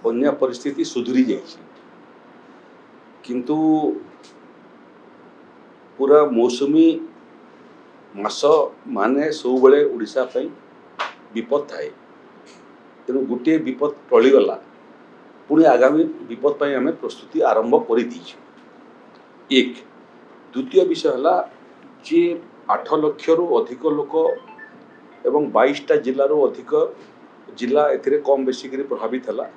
बन्या परिस्थिति सुधरी जाइए किंतु पूरा मौसुमी मास माने सब बड़े ओडिशा पई विपद थाए तेणु गोटे विपद टलीगला पुणी आगामी विपद पर आम प्रस्तुति आरंभ कर एक द्वितीय विषय है जे 8 लाख रु अधिक लोक एवं 22टा जिल्लारू अधिक जिला ए कम बेसी प्रभावित है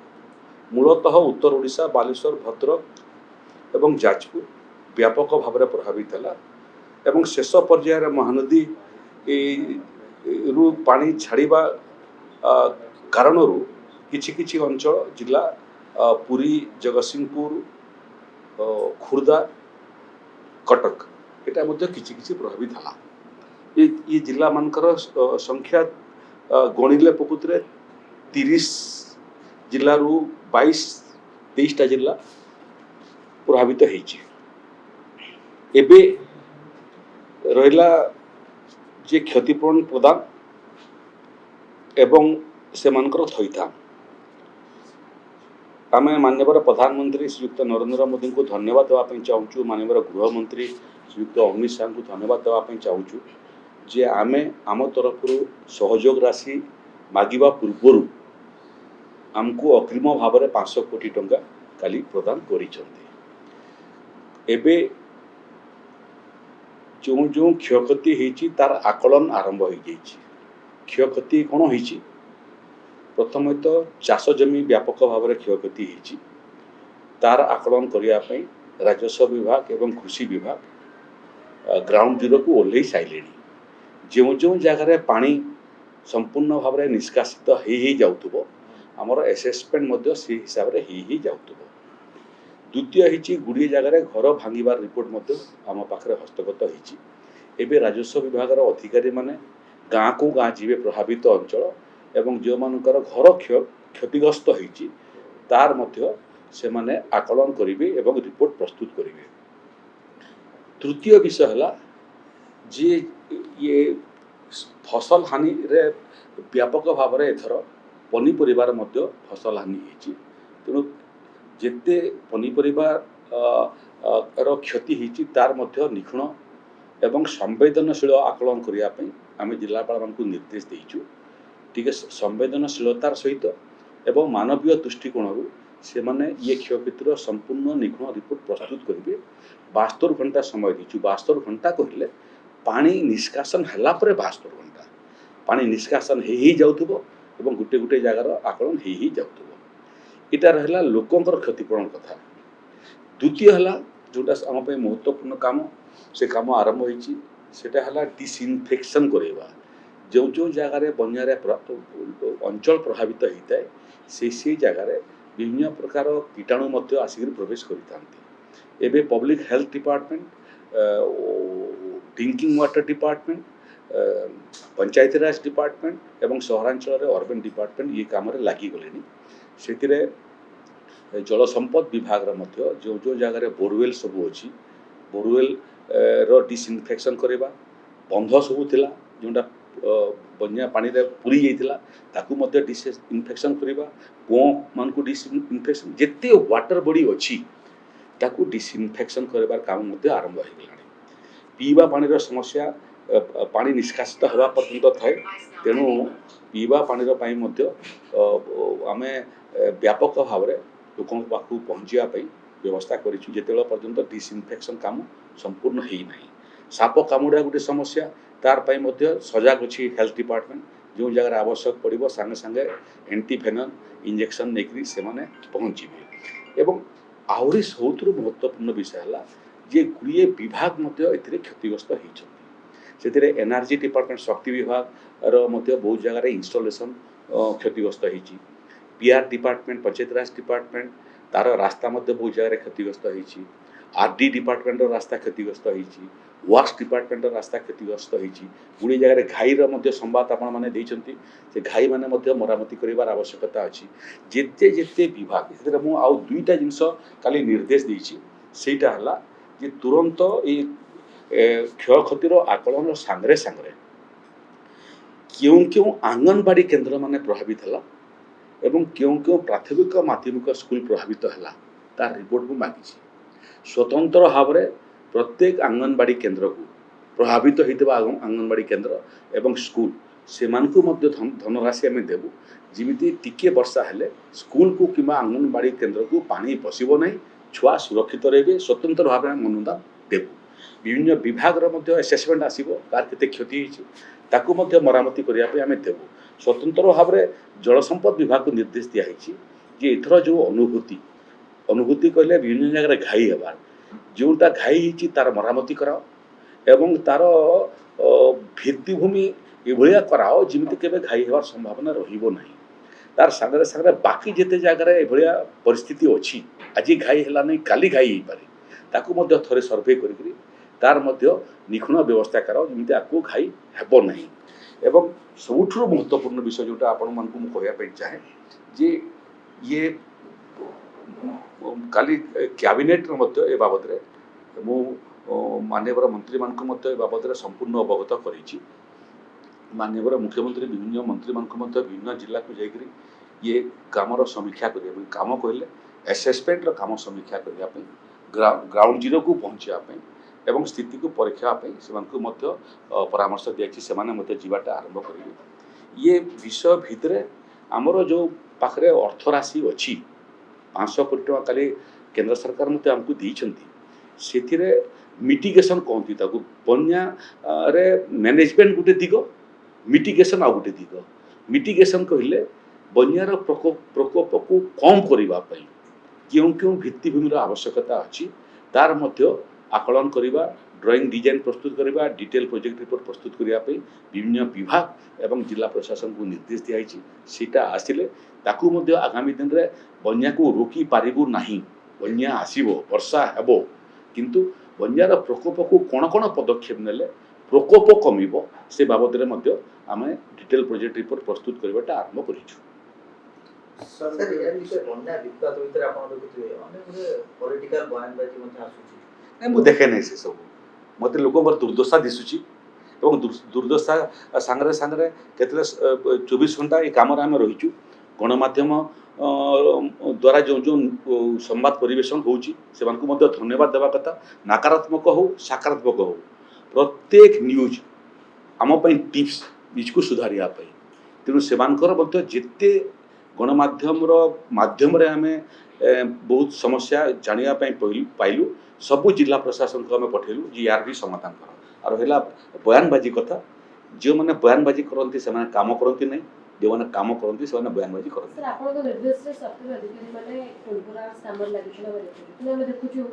मूलतः उत्तर ओडिशा बालेश्वर भद्रक एवं जाजपुर व्यापक भाव में प्रभावित है एवं शेष पर्यायर महानदी रु पानी छाड़वा कारण किछि अंचल जिला पुरी जगतसिंहपुर खुर्दा कटक एटा मध्य किछि प्रभावित है ये जिला मानकर संख्या गणिले प्रकृति 30 जिलू 22-23टा जिला प्रभावित होइछि एबे रहिला जे क्षतिपूरण प्रदान एवं से मानकर थईथा आम माननीय प्रधानमंत्री श्रीयुक्त नरेंद्र मोदी को धन्यवाद देवाई चाहूँ माननीय गृहमंत्री श्रीयुक्त अमित शाह को धन्यवाद देवाई चाहूँ जे आमे आम तरफ सहयोग राशि मागिबा पूर्व आमको अग्रिम भाव में 500 कोटी टंका काली प्रदान करिसेंती एबे जो जो क्षयक्षति होती तार आकलन आरंभ हो जाइए क्षयक्षति कौन हो प्रथम तो चाष जमी व्यापक भाव में क्षयक्षति होती तार आकलन करने राजस्व विभाग एवं कृषि विभाग ग्राउंड जीरो को ओल्लई सारे जो जो जगार पानी संपूर्ण भाव में निष्कासित हो जाउथुबो आमर एसेसमेंट से हिसाब से ही जाउथुबो द्वितीय होची गुड़िए जगार घर भांगार रिपोर्ट आम पाखे हस्तगत होती एवं राजस्व विभाग अधिकारी माने गाँ को गाँ जीवे प्रभावित अंचल एवं जो मानकर घर क्षतिग्रस्त होती तार मध्य से माने आकलन करेंगे एवं रिपोर्ट प्रस्तुत करेंगे तृतीय विषय है जे ये फसल हानि रे व्यापक भाव में एथर पनीपरिबार मध्य फसल हानि होती तेणु जेते पनीपरिबा रो क्षति होती तार मध्य निखुण एवं संवेदनशील आकलन करने आम जिलापाल मान निर्देश देचु टी संवेदनशीलतार सहित एवं मानवीय दृष्टिकोण से माने ये क्षयक्षतिर संपूर्ण निखुण रिपोर्ट प्रस्तुत करेंगे 72 घंटा समय दीचु 72 घंटा कहले पानी निष्कासन है 72 घंटा पानी निष्कासन ही जाउथुबो एवं गोटे गोटे जगार आकलन ही जाउथुबो इटा रहला लोकंकर क्षतिपूरण कथा द्वितीय है जोटा आम महत्वपूर्ण काम से काम आरंभ होती सेटा है डिसइनफेक्शन करवा जो जो जगार बन्यार अंचल प्रभावित होता है से जगार विभिन्न प्रकार कीटाणु आसिक प्रवेश करते एवं public health department drinking water department Panchayati Raj department एवं सहरांचल अर्बन डिपार्टमेंट ये काम लगी गले से जल संपद विभाग जो जो जगार बोरवेल सब अच्छी बोरवेल रो डिसइनफेक्शन करवा बंध सब थिला जोटा बन्या पानी रे पूरी जाइतिला ताकू मध्य डिसइनफेक्शन करवा कुओं मान को डिसइनफेक्शन जेते वाटर बॉडी अच्छी ताकू डिसइनफेक्शन करबार काम मध्य आरंभ हो गलानी पीवा पानी रो समस्या पानी निष्कासित हवा पर्यंत थाए तेणु पीवा पानी रो पाई मध्य आमे व्यापक भाव में लोकों पाखु पहुँचापी व्यवस्था करूँ जिते पर्यंत डिसइनफेक्शन काम संपूर्ण होना साप कामुड़ा गोटे समस्या तार पाई मध्य सजग अच्छी हेल्थ डिपार्टमेंट जो जगह आवश्यक पड़ो सांगे सांगे एंटीफेनल इंजेक्शन नहीं से पहुँचे एवं आहरी सबुठ महत्वपूर्ण विषय है जे गुड़िए विभाग क्षतिग्रस्त होती से एनर्जी डिपार्टमेंट शक्ति विभाग बहुत जगह इंस्टॉलेशन क्षतिग्रस्त होती पीआर डिपार्टमेंट पंचायत राज डिपार्टमेंट तार रास्ता बहुत जगह क्षतिग्रस्त होती आरडी डिपार्टमेंट रास्ता क्षतिग्रस्त होती वर्क्स डिपार्टमेंट रास्ता क्षतिग्रस्त होती गुड़ी जगह घाईर संवाद आपण से घाई मैंने मरामती कर आवश्यकता अच्छी जिते जिते विभाग मुझे आउ दुईटा जिनस काली निर्देश देती सेटा है जे तुरंत ये क्षयक्षतिर आकलन सांगे सांगे क्यों क्यों आंगनबाड़ी केन्द्र माने प्रभावित है एवं क्यों क्यों प्राथमिक माध्यमिक स्कूल प्रभावित है तार रिपोर्ट को मागिଛି स्वतंत्र भाव में प्रत्येक आंगनबाड़ी केन्द्र को प्रभावित होता आंगनबाड़ी केन्द्र एवं स्कूल से धनराशि आम देवु जमी टिके वर्षा हेले स्कूल को कि आंगनबाड़ी केन्द्र को पानी पशिब ना छुआ सुरक्षित रहे स्वतंत्र भाव में अनुदान देवु विभिन्न विभाग एसेसमेंट आसो कार के क्षति ताकू मरामती करने आम देवु स्वतंत्र भाव में जल संपद विभाग को निर्देश दिखाई जे एथर जो अनुभूति कहले विभिन्न जगह घाई हबार जोटा घाई होती तार मरामती कराओ एवं तार भित्तिभूमि एभलिया कराओ जमी के घाई हबार संभावना रहिबो नहीं तार सागरे सागरे बाकी जिते जगह एभलिया परिस्थिति अच्छी आज घाई है नहीं काली घाई हो पारे ताकू थे सर्वे करी तार निखुण व्यवस्था कराओ जमी आपको घाई हेब नहीं एवं सबुठु महत्वपूर्ण विषय जोटा आपण मानकु मु कहया चाहे जे ये काली कैबिनेट ए बाबद मु माननीय मंत्री मानक ए बाबद संपूर्ण अवगत करी माननीय मुख्यमंत्री विभिन्न मंत्री मानक विभिन्न जिला को जाकर ये कामर समीक्षा करने काम कहले एसेसमेंट काम समीक्षा करने ग्राउंड जीरो को पहुँचापी एवं स्थिति को परीक्षा से परामर्श दिखाई से जीवाटा आरंभ करेंगे ये विषय भितर आमर जो पाखे अर्थराशि अच्छी 500 कोटी टका काली केंद्र सरकार मत आमको देते मिटिगेशन कहती बन्या रे मैनेजमेंट गोटे दिग मिटिगेशन आ गोटे दिग मिटिगेशन कहले बन्यार प्रकोप को कम करने क्यों क्यों भित्तिभूमि आवश्यकता अच्छी तार मध्य आकलन करवा ड्राइंग डिजाइन प्रस्तुत करवा डिटेल प्रोजेक्ट रिपोर्ट प्रस्तुत करने विभिन्न विभाग एवं जिला प्रशासन को निर्देश दिखाई सीटा आसिले ताकू मध्य आगामी दिन में बन्या को रोकी पारिबु नहीं बन्या आसीबो वर्षा हेबो किंतु बन्यार प्रकोप को कौन कौन पदक्षेप नेले प्रकोप कमिबो से बाबद रे मध्य आमे डिटेल प्रोजेक्ट रिपोर्ट प्रस्तुत करबाटा आरंभ करिछु सर या विषय बन्या विवाद भीतर आपण देखुथिबे अनेक पॉलिटिकल बयानबाजी मध्ये आसुची नहीं मुझे देखे नहीं से सब मत लोक दुर्दशा दिशुची और दुर्दशा सांगरे सांगरे केतले 24 घंटा ये काम आम रहीचु गणमाध्यम द्वारा जो जो संवाद परिवेशन होउची सेमानकु मध्य धन्यवाद देवा कथा नकारात्मक हो सकारात्मक हो प्रत्येक न्यूज आम पई टिप्स निज को सुधारिया पई तेणु सेमानकर मध्य जेते गणमाध्यम माध्यम रे आमे बहुत समस्या जानिया पाइलु सबु जिला प्रशासन को आम पठेलु जे यार भी समाधान कर और है बयानबाजी कथा जो मैंने बयानबाजी करती से काम करती नहीं जो मैंने काम करती से बयानबाजी करती सर आपन निर्देश से सरकारी अधिकारी माने टोलपुरा सामर लागुछना बरे हम देखुछु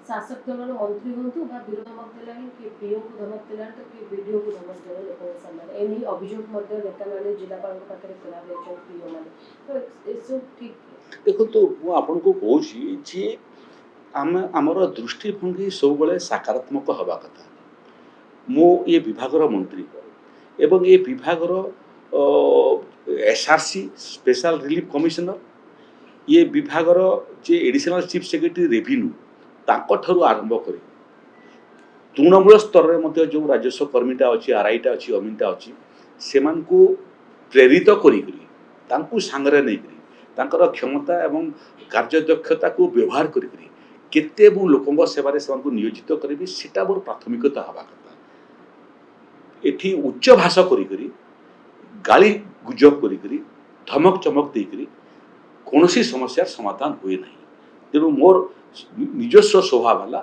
शासक दलर मंत्री होंतु बा विरोध मत देलानी कि पीओ को धमक देलानी तो कि वीडियो को धमक देला लोक सामने एनी अभियोग मध्य नेता माने जिलापाल को पाखरे करा बेचो पीओ माने तो एसो ठीक देखो तो मु आपन को कहूची जे आमर दृष्टिभंगी सब बड़े सकारात्मक हवा कथा मो ये विभागर मंत्री एवं ये विभागर एसआरसी स्पेशल रिलीफ कमिशनर ये विभागर जे एडिशनल चीफ सेक्रेटरी रेवेन्यू ताकठू आरंभ कर तृणमूल स्तर में जो राजस्व कर्मीटा अच्छी आरआईटा अच्छी अमीनटा अच्छी से प्रेरित करी सांगरे नहीं क्षमता एवं कार्यदक्षता को व्यवहार करी केते मु लोकंग सेवा रे सेवान को नियोजित करी सेटा मोर प्राथमिकता हवा कथा एठी उच्च भाषा करी गाली गुजब करी धमक चमक देकरी कौनसी समस्या समाधान हुए नहीं तेणु मोर निजस्व स्वभाव है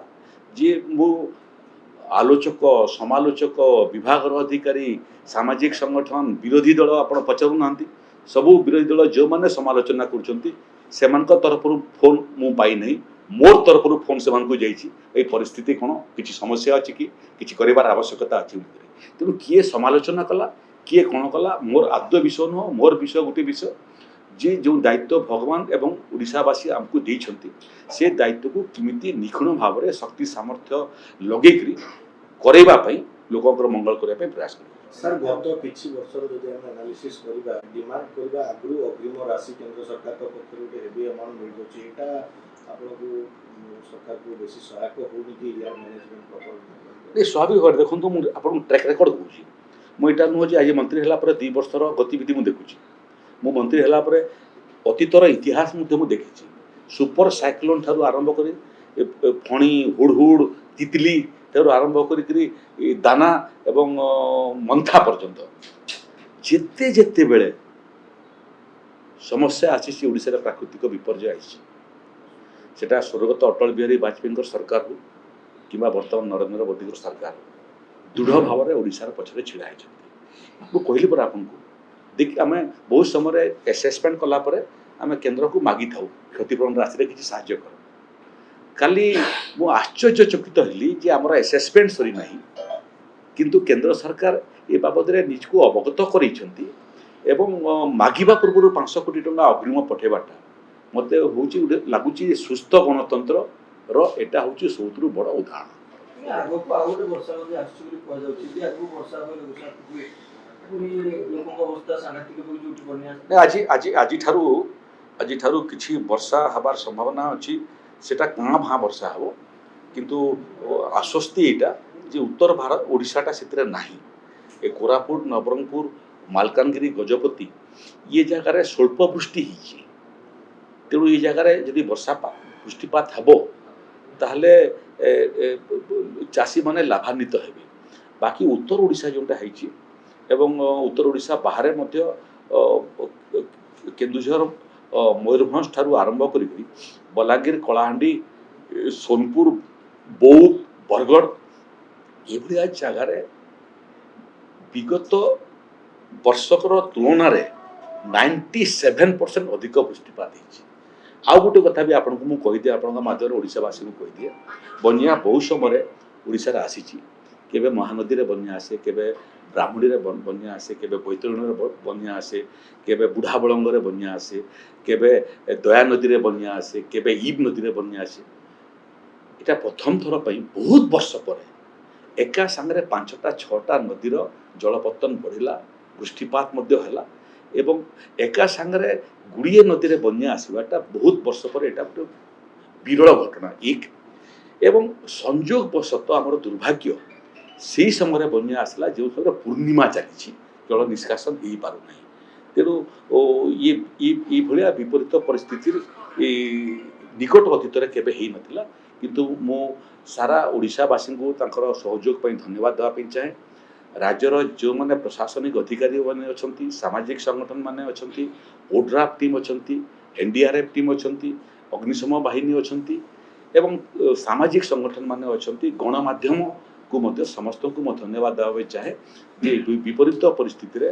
जे मो आलोचक समालोचक विभाग अधिकारी सामाजिक संगठन विरोधी दल आपण पचारू नांती सबू विरोधी दल जो माने समालोचना कर तरफ फोन मु पाई नहीं मोर तरफ फोन से जाइए परिस्थिति कौन किसी समस्या अच्छी कि किसी कर आवश्यकता अच्छी तेणु किए समालोचना कला किए कौन कला मोर आद्य विषय नुह मोर विषय गोटे विषय जे जो दायित्व भगवान एवं ओडिशावासी आमको देइछंती से दायित्व को किमिति निखुण भाव में शक्ति सामर्थ्य लगेकरी करैबा पई लोकंकर मंगल करबा पई प्रयास कर सर गत किछि वर्षर जदि हम एनालिसिस करबा डिमांड करबा आगु अग्रिम राशि केंद्र सरकार का पक्षरु के हेवी अमाउंट मिल जोची एटा आपन को सरकार को बेसी सहायक होनी कि यार मैनेजमेंट प्रॉपर ए स्वाभाविक हो देखंतु मु आपन ट्रैक रिकॉर्ड कहूची मु एटा नुह जे आज मंत्री हला पर 2 वर्षर गतिविधि मु देखुची मु मंत्री हला पर ଅତୀତର ଇତିହାସ ମଧ୍ୟ ମୁଁ ଦେଖିଛି। ସୁପର ସାଇକ୍ଲୋନ୍ ଠାରୁ ଆରମ୍ଭ କରି ଫଣି ହୁଡ଼ହୁଡ଼ ତିତଲି ଠାରୁ ଆରମ୍ଭ କରିକିରି ଦାନା ଏବଂ ମନ୍ଥା ପର୍ଯ୍ୟନ୍ତ ଯେତେବେଳେ ସମସ୍ୟା ଆସିଛି ଓଡ଼ିଶାରେ ପ୍ରାକୃତିକ ବିପର୍ଯ୍ୟୟ ଆସିଛି, ସେଟା ସ୍ୱର୍ଗତ ଅଟଳ ବିହାରୀ ବାଜପେୟୀଙ୍କର ସରକାର ହଉ କିମ୍ବା ବର୍ତ୍ତମାନ ନରେନ୍ଦ୍ର ମୋଦିଙ୍କର ସରକାର ଦୃଢ଼ ଭାବରେ ଓଡ଼ିଶାର ପଛରେ ଛିଡ଼ା ହେଇଛନ୍ତି। ମୁଁ କହିଲି ପରା ଆପଣଙ୍କୁ, ଦେଖି ଆମେ ବହୁତ ସମୟରେ ଆସେସମେଣ୍ଟ କଲା ପରେ ଆମେ କେନ୍ଦ୍ରକୁ ମାଗିଥାଉ କ୍ଷତିପୂରଣ ରାଶିରେ କିଛି ସାହାଯ୍ୟ କର। କାଲି ମୁଁ ଆଶ୍ଚର୍ଯ୍ୟଚକିତ ହେଲି ଯେ ଆମର ଆସେସମେଣ୍ଟ ସରିନାହିଁ, କିନ୍ତୁ କେନ୍ଦ୍ର ସରକାର ଏ ବାବଦରେ ନିଜକୁ ଅବଗତ କରାଇଛନ୍ତି ଏବଂ ମାଗିବା ପୂର୍ବରୁ 500 କୋଟି ଟଙ୍କା ଅଗ୍ରିମ ପଠାଇବାଟା ମୋତେ ହେଉଛି ଗୋଟେ ଲାଗୁଛି ସୁସ୍ଥ ଗଣତନ୍ତ୍ରର ଏଇଟା ହେଉଛି ସବୁଥିରୁ ବଡ଼ ଉଦାହରଣ। ଆଗକୁ ଆଉ ଗୋଟେ ବର୍ଷା ମଧ୍ୟ ଆସୁଛି ବୋଲି କୁହାଯାଉଛି ଯେ ଆଗକୁ ବର୍ଷା ହୁଏ ପୁଣି ଲୋକଙ୍କ ଅବସ୍ଥା ସାଂଘାତିକ ହୋଇ ଯୋଉଠି ବନ୍ୟା ଆଜିଠାରୁ କିଛି ବର୍ଷା ହେବାର ସମ୍ଭାବନା ଅଛି। ସେଟା କାଁ ଭାଁ ବର୍ଷା ହେବ, କିନ୍ତୁ ଆଶ୍ୱସ୍ତି ଏଇଟା ଯେ ଉତ୍ତର ଭାରତ ଓଡ଼ିଶାଟା ସେଥିରେ ନାହିଁ। ଏ କୋରାପୁଟ, ନବରଙ୍ଗପୁର, ମାଲକାନଗିରି, ଗଜପତି ଇଏ ଜାଗାରେ ସ୍ୱଳ୍ପ ବୃଷ୍ଟି ହେଇଛି। ତେଣୁ ଏ ଜାଗାରେ ଯଦି ବୃଷ୍ଟିପାତ ହେବ ତାହେଲେ ଚାଷୀମାନେ ଲାଭାନ୍ୱିତ ହେବେ। ବାକି ଉତ୍ତର ଓଡ଼ିଶା ଯେଉଁଟା ହେଇଛି ଏବଂ ଉତ୍ତର ଓଡ଼ିଶା ବାହାରେ ମଧ୍ୟ କେନ୍ଦୁଝର, ମୟୂରଭଞ୍ଜ ଠାରୁ ଆରମ୍ଭ କରିକି ବଲାଙ୍ଗୀର, କଳାହାଣ୍ଡି, ସୋନପୁର, ବୌଦ୍ଧ, ବରଗଡ଼ ଏଭଳିଆ ଜାଗାରେ ବିଗତ ବର୍ଷକର ତୁଳନାରେ 97% ଅଧିକ ବୃଷ୍ଟିପାତ ହେଇଛି। ଆଉ ଗୋଟେ କଥା ବି ଆପଣଙ୍କୁ ମୁଁ କହିଦିଏ, ଆପଣଙ୍କ ମାଧ୍ୟମରେ ଓଡ଼ିଶାବାସୀଙ୍କୁ କହିଦିଏ, ବନ୍ୟା ବହୁ ସମୟରେ ଓଡ଼ିଶାରେ ଆସିଛି। କେବେ ମହାନଦୀରେ ବନ୍ୟା ଆସେ, କେବେ ବ୍ରାହ୍ମଣୀରେ ବନ୍ୟା ଆସେ, କେବେ ବୈତରଣୀରେ ବନ୍ୟା ଆସେ, କେବେ ବୁଢ଼ାବଳଙ୍ଗରେ ବନ୍ୟା ଆସେ, କେବେ ଦୟା ନଦୀରେ ବନ୍ୟା ଆସେ, କେବେ ଇବ୍ ନଦୀରେ ବନ୍ୟା ଆସେ। এটা প্রথম থর পাই বহুত বর্ষ পরে একা সাংরে 5টা 6টা নদীর জলপতন বড়িলা, বৃষ্টিপাত মধ্য হেলা এবং একা সাংরে গুড়িয়ে নদীরে বন্যা আসবাটা বহুত বর্ষ পরে এটা গোটে বিরল ঘটনা এক। এবং সংযোগবশত আমার দুর্ভাগ্য সেই সময় বন্যা আসলা যে সময় পূর্ণিমা চালিছি, জল নিষ্কাশন হয়ে পারু নাই। তেণু এইভাবে বিপরীত পরিস্থিতি নিকট অতীতরে কেবে হয়ে নথিলা। কিন্তু ମୁଁ ସାରା ଓଡ଼ିଶାବାସୀଙ୍କୁ ତାଙ୍କର ସହଯୋଗ ପାଇଁ ଧନ୍ୟବାଦ ଦେବା ପାଇଁ ଚାହେଁ। ରାଜ୍ୟର ଯେଉଁମାନେ ପ୍ରଶାସନିକ ଅଧିକାରୀମାନେ ଅଛନ୍ତି, ସାମାଜିକ ସଂଗଠନମାନେ ଅଛନ୍ତି, ଓଡ୍ରାଫ୍ ଟିମ୍ ଅଛନ୍ତି, NDRF ଟିମ୍ ଅଛନ୍ତି, ଅଗ୍ନିଶମ ବାହିନୀ ଅଛନ୍ତି ଏବଂ ସାମାଜିକ ସଂଗଠନମାନେ ଅଛନ୍ତି, ଗଣମାଧ୍ୟମକୁ ମଧ୍ୟ ସମସ୍ତଙ୍କୁ ମୁଁ ଧନ୍ୟବାଦ ଦେବା ପାଇଁ ଚାହେଁ ଯେ ବିପରୀତ ପରିସ୍ଥିତିରେ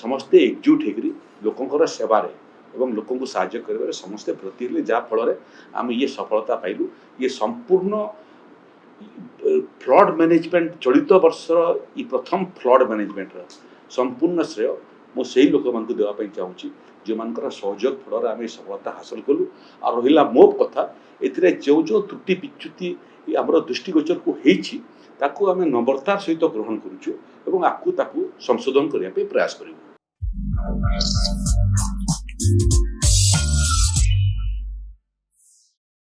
ସମସ୍ତେ ଏକଜୁଟ ହେଇକରି ଲୋକଙ୍କର ସେବାରେ ଏବଂ ଲୋକଙ୍କୁ ସାହାଯ୍ୟ କରିବାରେ ସମସ୍ତେ ବ୍ରତୀ ହେଲେ, ଯାହାଫଳରେ ଆମେ ଇଏ ସଫଳତା ପାଇଲୁ। ଇଏ ସମ୍ପୂର୍ଣ୍ଣ ଫ୍ଲଡ୍ ମ୍ୟାନେଜମେଣ୍ଟ, ଚଳିତ ବର୍ଷର ଇ ପ୍ରଥମ ଫ୍ଲଡ୍ ମ୍ୟାନେଜମେଣ୍ଟର ସମ୍ପୂର୍ଣ୍ଣ ଶ୍ରେୟ ମୁଁ ସେହି ଲୋକମାନଙ୍କୁ ଦେବା ପାଇଁ ଚାହୁଁଛି ଯେଉଁମାନଙ୍କର ସହଯୋଗ ଫଳରେ ଆମେ ସଫଳତା ହାସଲ କଲୁ। ଆଉ ରହିଲା ମୋ କଥା, ଏଥିରେ ଯେଉଁ ଯେଉଁ ତ୍ରୁଟି ବିଚ୍ୟୁତି ଆମର ଦୃଷ୍ଟିଗୋଚରକୁ ହେଇଛି ତାକୁ ଆମେ ନମ୍ରତାର ସହିତ ଗ୍ରହଣ କରୁଛୁ ଏବଂ ତାକୁ ସଂଶୋଧନ କରିବା ପାଇଁ ପ୍ରୟାସ କରିବୁ।